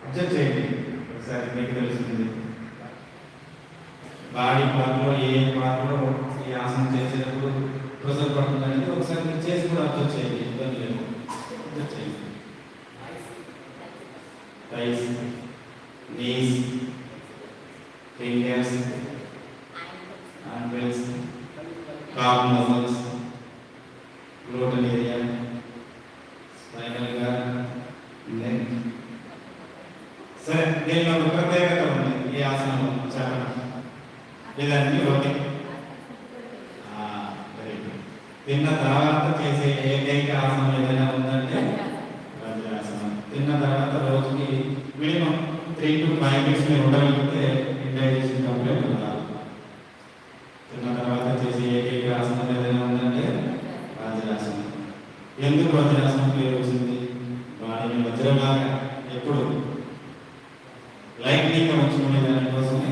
Observe చేయండి ఒకసారి మీకు తెలుస్తుంది. బాడీ పార్ట్లో ఏ పార్ట్లో ఈ ఆసనం చేసేటప్పుడు ప్రెజర్ పడుతుందనేది ఒకసారి మీరు చేసి కూడా అబ్జర్వ్ చేయండి. ఇబ్బంది లేదు, అబ్జర్వ్ చేయండి. Thighs, knees, fingers, ankles, calf muscles, gluten area, spinal cord, neck. సరే, దీనిలో ఒక ప్రత్యేకత ఉంది ఈ ఆసనంలో చెప్పండి. ఇదన్నీ ఓకే. Very good. తిన్న తర్వాత చేసే ఏకైక ఆసనం ఏదైనా ఉందంటే వజ్రాసనం. తిన్న తర్వాత రోజుకి మినిమం 3 to 5 minutes మీరు ఉండగలిగితే ఇండైజెషన్ కంప్లీట్ ఉండాలి. తిన్న తర్వాత చేసే ఏకైక ఆసనం ఏదైనా ఉందంటే వజ్రాసనం. ఎందుకు వజ్రాసనం పేరు వచ్చింది? బాడీని వజ్రలాగా ఎప్పుడు లైట్నింగ్గా ఉంచుకునే దానికోసమే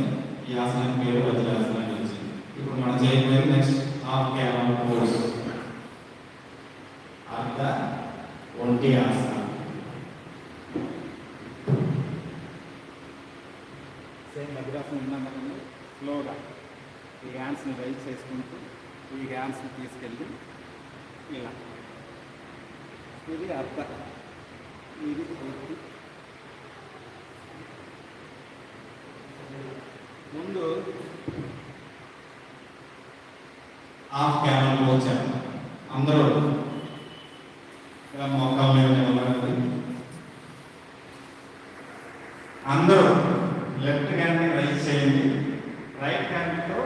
ఈ ఆసనం పేరు వజ్రాసనం అని వచ్చింది. ఇప్పుడు మనం చేయబోయేది నెక్స్ట్ హాఫ్ క్యామల్ పోజ్, అర్ధ ఒంటి ఆసనం. సేమ్ వజ్రాసనం ఉన్నాం కదండి. స్లోగా ఈ హ్యాండ్స్ని రైజ్ చేసుకుంటూ ఈ హ్యాండ్స్ని తీసుకెళ్ళి ఇలా, ఇది అర్ధ, ఇది పూర్తి. ముందు హాఫ్ క్యామల్ పోజ్ అందరూ ఇలా మోకాళ్ళ మీద నిలబడండి. అందరూ లెఫ్ట్ హ్యాండ్ని రైజ్ చేయండి. రైట్ హ్యాండ్తో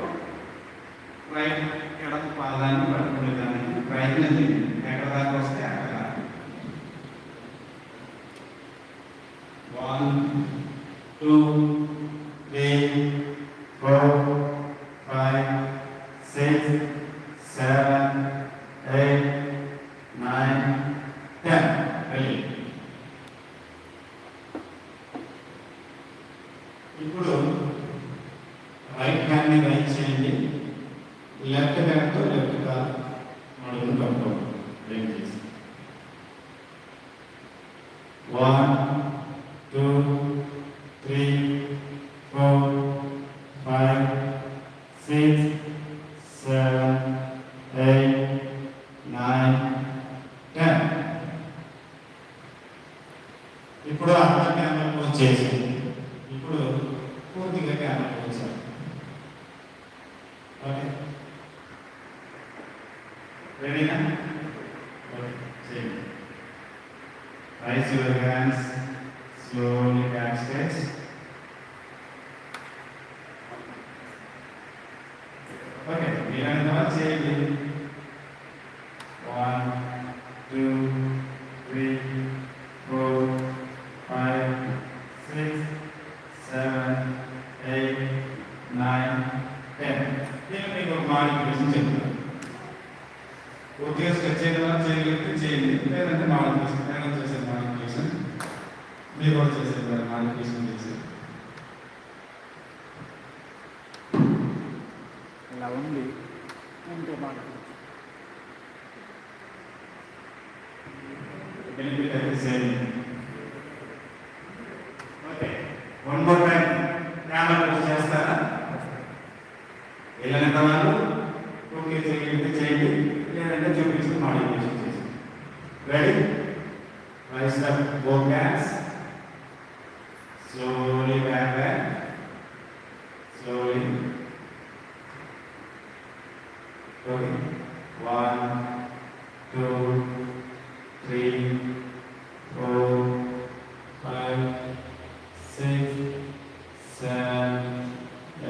రైట్ ఎడమ పాదాన్ని పట్టుకునేదానికి ప్రయత్నం చేయండి. ఎక్కడ దాకా వస్తే అక్కడ. 1 2 3 4 5 6 7 8 9 10. వెళ్ళి ఇప్పుడు రైట్ హ్యాండ్ని రైట్ చేయండి. లెఫ్ట్ హ్యాండ్తో లెఫ్ట్ కాల్ నడుము కట్టుకోండి. రైట్ చేసి 1 2 3 4 5 6 7 8 9 10. ఇప్పుడు అర్ధ క్యామల్ పోజ్ చేసింది. ఇప్పుడు పూర్తిగా క్యామల్ పోజ్. ఓకే, రెడీనా? చేయండి. Raise your hands slowly back stretch. Okay, మీరైనంత వరకు చేయండి. 1 2 3 4 5 6 7 8 9 10. నేను మీకు ఒక మాడిఫికేషన్ చెప్తాను. పూర్తిగా స్ట్రెచ్ చేయడం వల్ల చేయగలిగితే చేయండి, లేదంటే మాడిఫికేషన్ నేను చేసే మాడిఫికేషన్ మీరు కూడా చేసేది మాడిఫికేషన్ చేసి ఇలా ఉంది ఉంటే బాగా బెనిఫిట్ అయితే same. Okay, 1 more time camel pose చేస్తారా? వెళ్ళినంత వాళ్ళు పూర్తిగా చేయగలిగితే చేయండి, లేదంటే చూపించి మాడిఫికేషన్ చేసి. Ready? Rise up both hands, slowly back, slowly. Okay, 1 2 3 4 5 6 7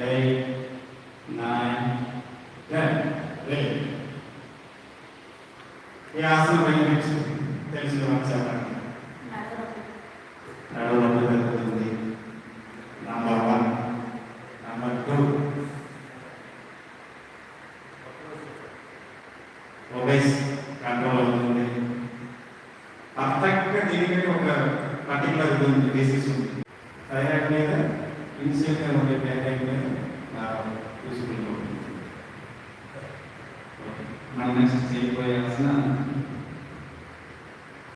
8 9 10. Ready? ఈ ఆసనం బెనిఫిట్స్ తెలిసిన వాళ్ళు చెప్పండి. నడుము తగ్గుతుంది. నంబర్ 1. నంబర్ 2, ఒబేస్ కంట్రోల్ అవుతుంది. పర్ఫెక్ట్గా దీనికి ఒక పర్టికులర్ ఇది ఉంది, బేసిస్ ఉంది. థైరాయిడ్ మీద ఇన్సియల్గా ఉండే థైరాయిడ్ మీద యూస్ఫుల్గా ఉంటుంది. మనం నెక్స్ట్ చేయబోయే ఆసన